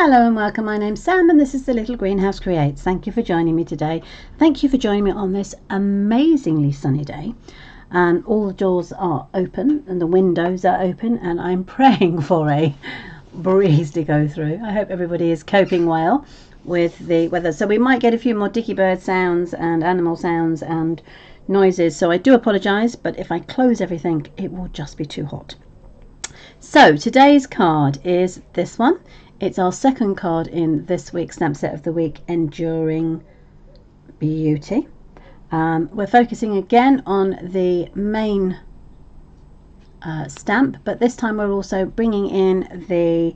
Hello and welcome, my name's Sam and this is The Little Greenhouse Creates. Thank you for joining me today. Thank you for joining me on this amazingly sunny day, and all the doors are open and the windows are open, and I'm praying for a breeze to go through. I hope everybody is coping well with the weather, so we might get a few more dicky bird sounds and animal sounds and noises, so I do apologise, but if I close everything it will just be too hot. So today's card is this one. It's our second card in this week's stamp set of the week, Enduring Beauty. We're focusing again on the main stamp, but this time we're also bringing in the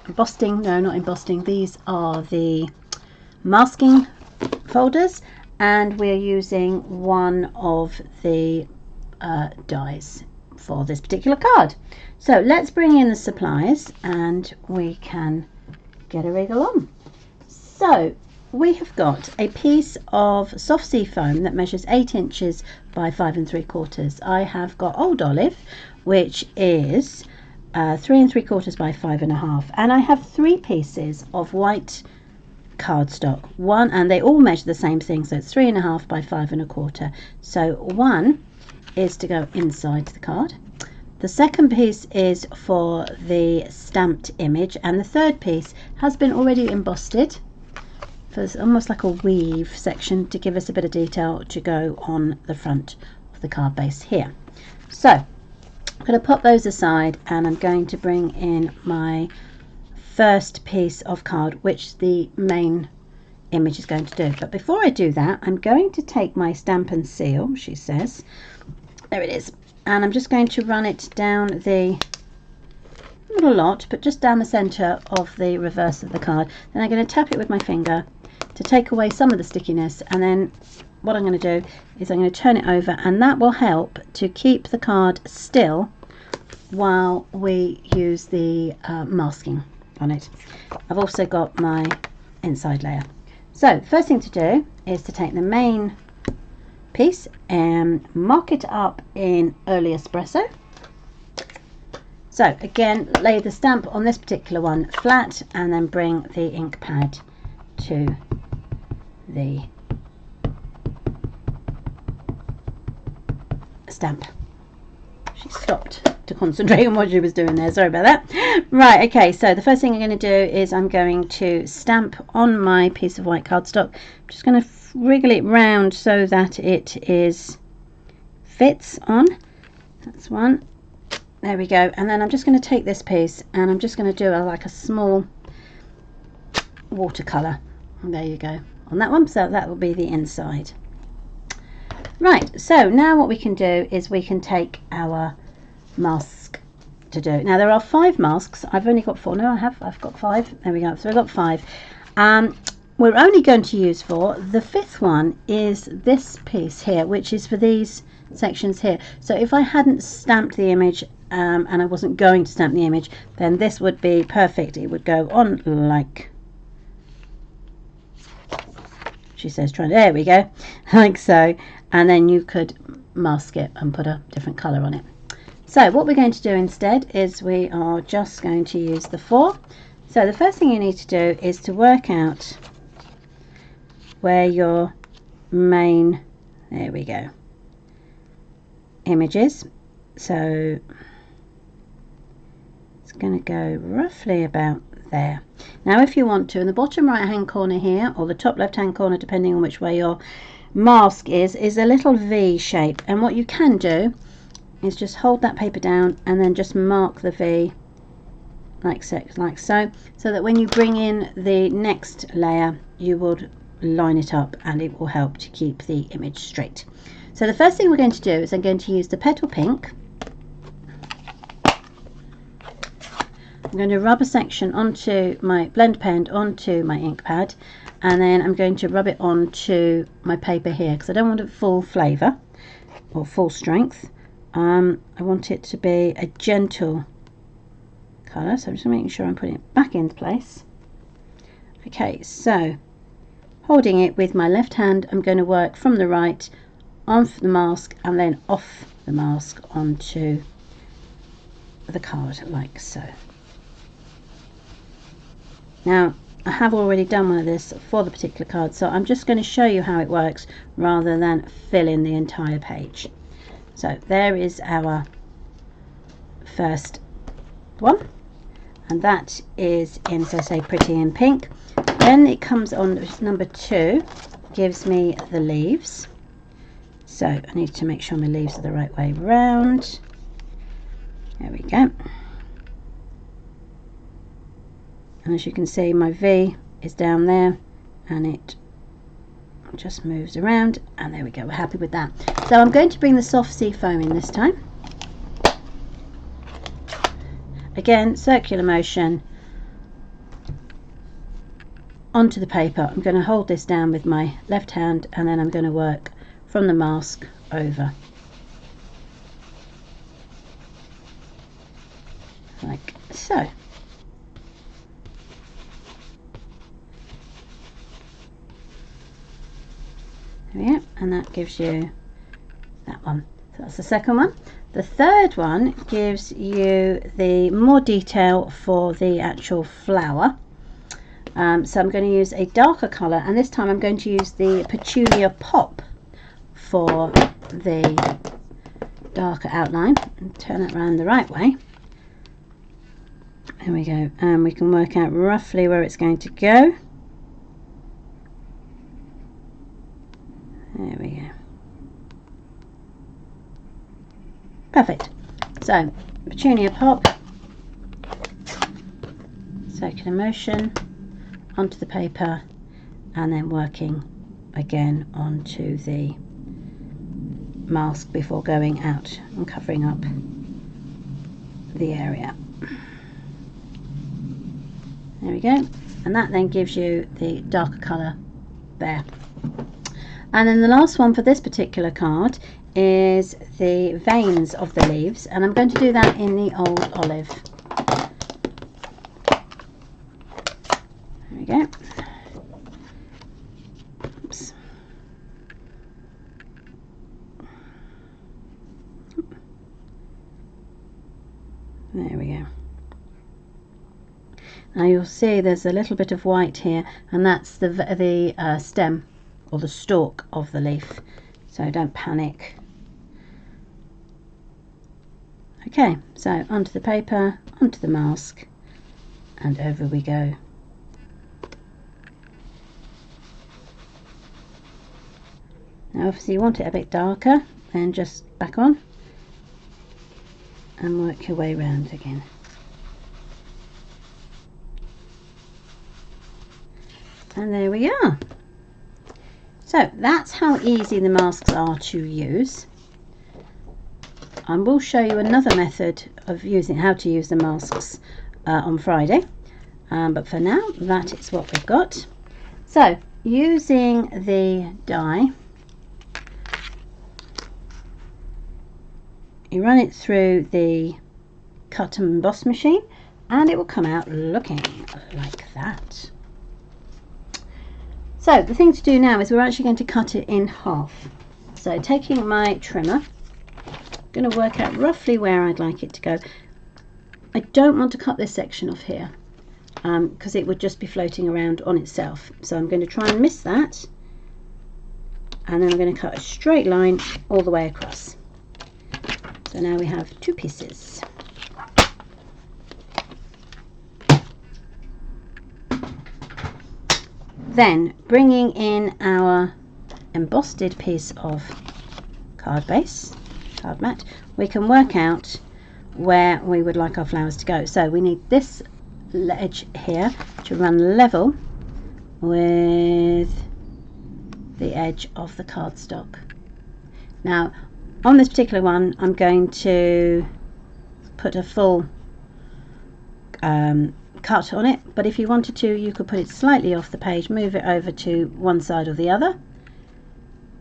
embossing. No, not embossing. These are the masking folders, and we're using one of the dies for this particular card. So let's bring in the supplies and we can get a wriggle on. So we have got a piece of soft sea foam that measures 8 inches by 5 3/4. I have got Old Olive, which is 3 3/4 by 5 1/2, and I have 3 pieces of white cardstock, and they all measure the same thing, so it's 3 1/2 by 5 1/4. So one is to go inside the card, the second piece is for the stamped image, and the third piece has been already embossed. There's almost like a weave section to give us a bit of detail to go on the front of the card base here. So I'm going to pop those aside and I'm going to bring in my first piece of card, which the main image is going to do. But before I do that, I'm going to take my stamp and seal, she says, there it is, and I'm just going to run it down the, not a lot, but just down the center of the reverse of the card. Then I'm going to tap it with my finger to take away some of the stickiness, and then what I'm going to do is I'm going to turn it over, and that will help to keep the card still while we use the masking on it. I've also got my inside layer. So the first thing to do is to take the main piece and mark it up in early espresso. So again, lay the stamp on this particular one flat and then bring the ink pad to the stamp. She stopped to concentrate on what she was doing there, sorry about that. Right, okay, so the first thing I'm going to do is I'm going to stamp on my piece of white cardstock. I'm just going to wriggle it round so that it fits on. That's one. There we go. And then I'm just going to take this piece and I'm just going to do like a small watercolor. And there you go on that one. So that will be the inside. Right, so now what we can do is we can take our mask to do. Now there are 5 masks. I've only got 4. No, I've got 5. There we go. So I've got 5. We're only going to use 4. The 5th one is this piece here, which is for these sections here. So if I hadn't stamped the image and I wasn't going to stamp the image, then this would be perfect. It would go on like, she says, there we go, like so, and then you could mask it and put a different color on it. So what we're going to do instead is we are just going to use the 4. So the first thing you need to do is to work out where your main, there we go, image is. So it's going to go roughly about there. Now if you want to, in the bottom right hand corner here, or the top left hand corner, depending on which way your mask is a little V shape, and what you can do is just hold that paper down and then just mark the V like so, so that when you bring in the next layer you would line it up and it will help to keep the image straight. So the first thing we're going to do is I'm going to use the Petal Pink. I'm going to rub a section onto my blend pen, onto my ink pad, and then I'm going to rub it onto my paper here because I don't want a full flavour or full strength. I want it to be a gentle colour, so I'm just making sure I'm putting it back into place. Okay, so holding it with my left hand, I'm going to work from the right onto the mask and then off the mask onto the card like so. Now I have already done one of this for the particular card, so I'm just going to show you how it works rather than fill in the entire page. So there is our first one, and that is in, as I say, pretty in pink. Then it comes on, number 2 gives me the leaves. So I need to make sure my leaves are the right way round. There we go. And as you can see, my V is down there and it just moves around, and there we go, we're happy with that. So I'm going to bring the soft sea foam in this time. Again, circular motion onto the paper. I'm going to hold this down with my left hand, and then I'm going to work from the mask over like so. There we go, and that gives you that one. So that's the second one. The third one gives you the more detail for the actual flower. So I'm going to use a darker colour, and this time I'm going to use the Petunia Pop for the darker outline. And turn it around the right way. There we go, and we can work out roughly where it's going to go. There we go. Perfect. So, Petunia Pop, circular motion onto the paper, and then working again onto the mask before going out and covering up the area. There we go. And that then gives you the darker colour there. And then the last one for this particular card is the veins of the leaves, and I'm going to do that in the old olive. There we go. Oops. There we go. Now you'll see there's a little bit of white here, and that's the stem or the stalk of the leaf, so don't panic. Okay, so onto the paper, onto the mask, and over we go. Now obviously you want it a bit darker, then just back on and work your way around again. And there we are. So that's how easy the masks are to use. I will show you another method of using how to use the masks on Friday, but for now that is what we've got. So using the die, you run it through the cut and emboss machine, and it will come out looking like that. So the thing to do now is we're actually going to cut it in half. So taking my trimmer, I'm going to work out roughly where I'd like it to go. I don't want to cut this section off here because it would just be floating around on itself. So I'm going to try and miss that, and then I'm going to cut a straight line all the way across. So now we have 2 pieces. Then bringing in our embossed piece of card base, card mat, we can work out where we would like our flowers to go. So we need this edge here to run level with the edge of the cardstock. Now on this particular one I'm going to put a full cut on it, but if you wanted to you could put it slightly off the page, move it over to one side or the other,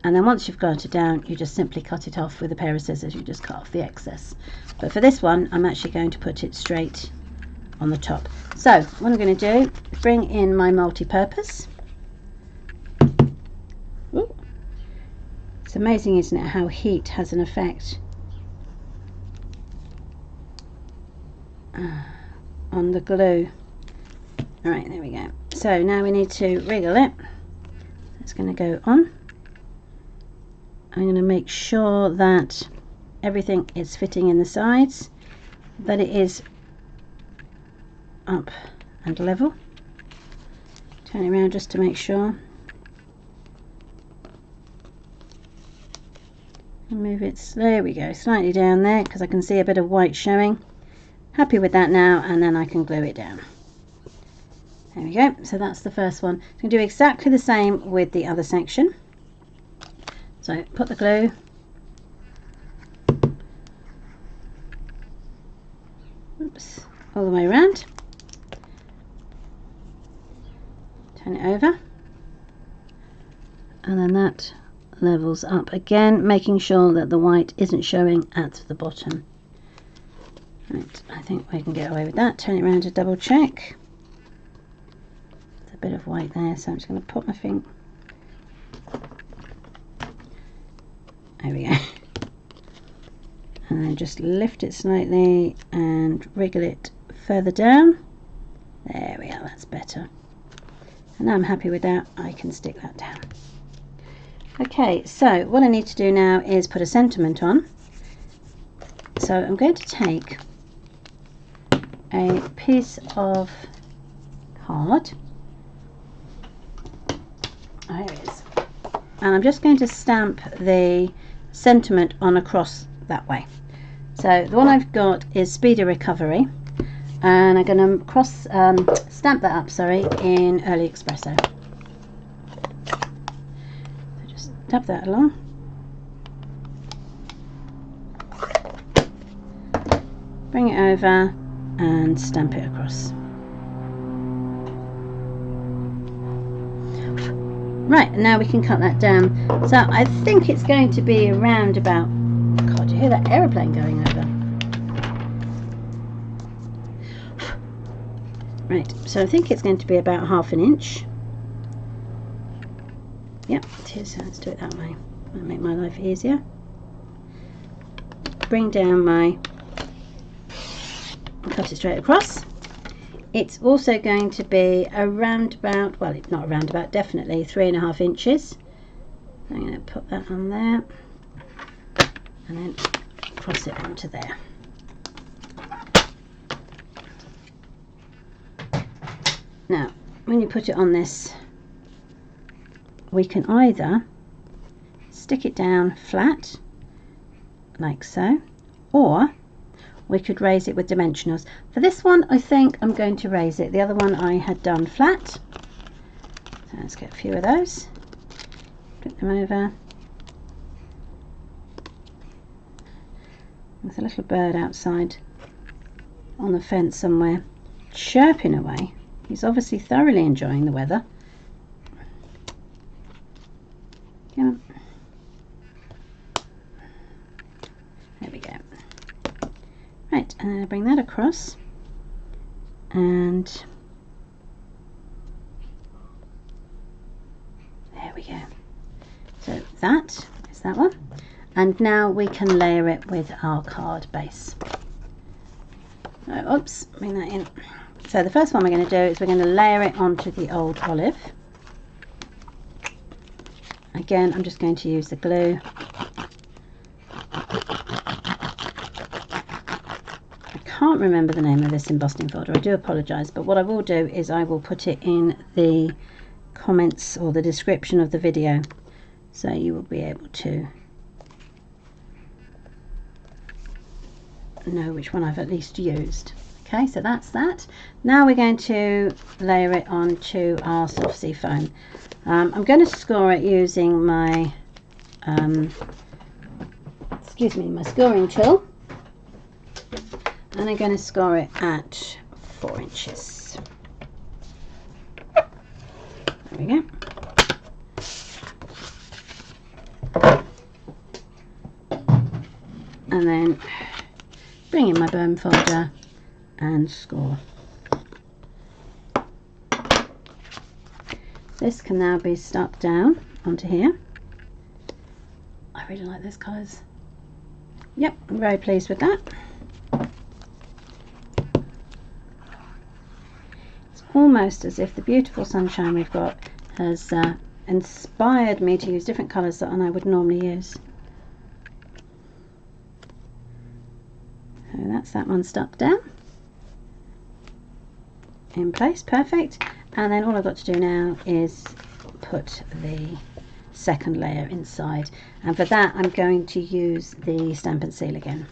and then once you've got it down you just simply cut it off with a pair of scissors. You just cut off the excess, but for this one I'm actually going to put it straight on the top. So what I'm going to do is bring in my multi-purpose. Ooh. It's amazing, isn't it, how heat has an effect on the glue. Alright, there we go. So now we need to wriggle it. It's going to go on. I'm going to make sure that everything is fitting in the sides, that it is up and level. Turn it around just to make sure. And move it, there we go, slightly down there because I can see a bit of white showing. Happy with that now, and then I can glue it down. There we go, so that's the first one. I'm going to do exactly the same with the other section. So put the glue, oops, all the way around, turn it over, and then that levels up again, making sure that the white isn't showing at the bottom. Right, I think we can get away with that. Turn it around to double check. There's a bit of white there, so I'm just going to put my finger. There we go. And then just lift it slightly and wriggle it further down. There we are, that's better. And now I'm happy with that, I can stick that down. Okay, so what I need to do now is put a sentiment on. So I'm going to take a piece of card. There it is. And I'm just going to stamp the sentiment on across that way. So the one I've got is Speedy Recovery, and I'm going to stamp that up, sorry, in Early Espresso. So just dab that along. Bring it over and stamp it across. Right, and now we can cut that down. So I think it's going to be around about, God, you hear that aeroplane going over? Right, so I think it's going to be about 1/2 inch. Yep, it is. Let's do it that way. That'll make my life easier. Bring down my, cut it straight across. It's also going to be around about, well, it's not around about, definitely 3.5 inches. I'm going to put that on there and then cross it onto there. Now, when you put it on this, we can either stick it down flat, like so, or we could raise it with dimensionals. For this one, I think I'm going to raise it. The other one I had done flat. So let's get a few of those. Flip them over. There's a little bird outside on the fence somewhere, chirping away. He's obviously thoroughly enjoying the weather. Come on. There we go. Right, and then I bring that across, and there we go. So that is that one, and now we can layer it with our card base. Oh, oops, bring that in. So the first one we're going to do is we're going to layer it onto the old olive. Again, I'm just going to use the glue. I can't remember the name of this embossing folder, I do apologise, but what I will do is I will put it in the comments or the description of the video, so you will be able to know which one I've at least used. Okay, so that's that. Now we're going to layer it onto our soft sea foam. I'm going to score it using my my scoring tool, and I'm going to score it at 4 inches. There we go. And then bring in my bone folder and score. This can now be stuck down onto here. I really like those colours. Yep, I'm very pleased with that. almost as if the beautiful sunshine we've got has inspired me to use different colours that I would normally use. So that's that one stuck down in place, perfect. And then all I've got to do now is put the second layer inside, and for that I'm going to use the Stamp and Seal again.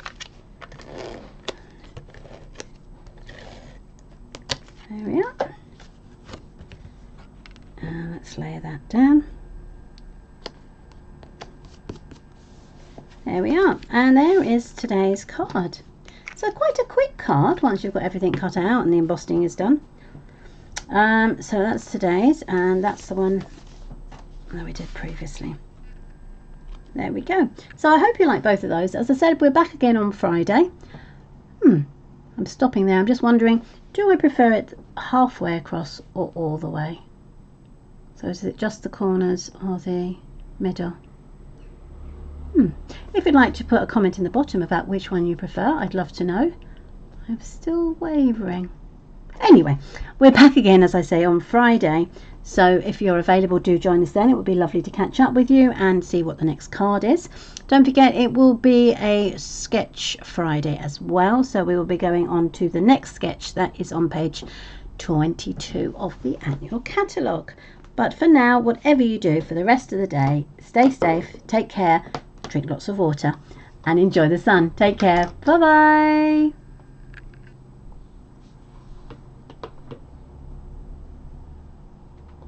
There we are. And let's layer that down. There we are, and there is today's card. So quite a quick card once you've got everything cut out and the embossing is done. So that's today's, and that's the one that we did previously. There we go. So I hope you like both of those. As I said, we're back again on Friday. I'm stopping there. I'm just wondering, do I prefer it halfway across or all the way? So is it just the corners or the middle? If you'd like to put a comment in the bottom about which one you prefer, I'd love to know. I'm still wavering. Anyway, we're back again, as I say, on Friday. So if you're available, do join us then. It would be lovely to catch up with you and see what the next card is. Don't forget, it will be a sketch Friday as well. So we will be going on to the next sketch that is on page 22 of the annual catalogue. But for now, whatever you do for the rest of the day, stay safe, take care, drink lots of water and enjoy the sun. Take care. Bye bye.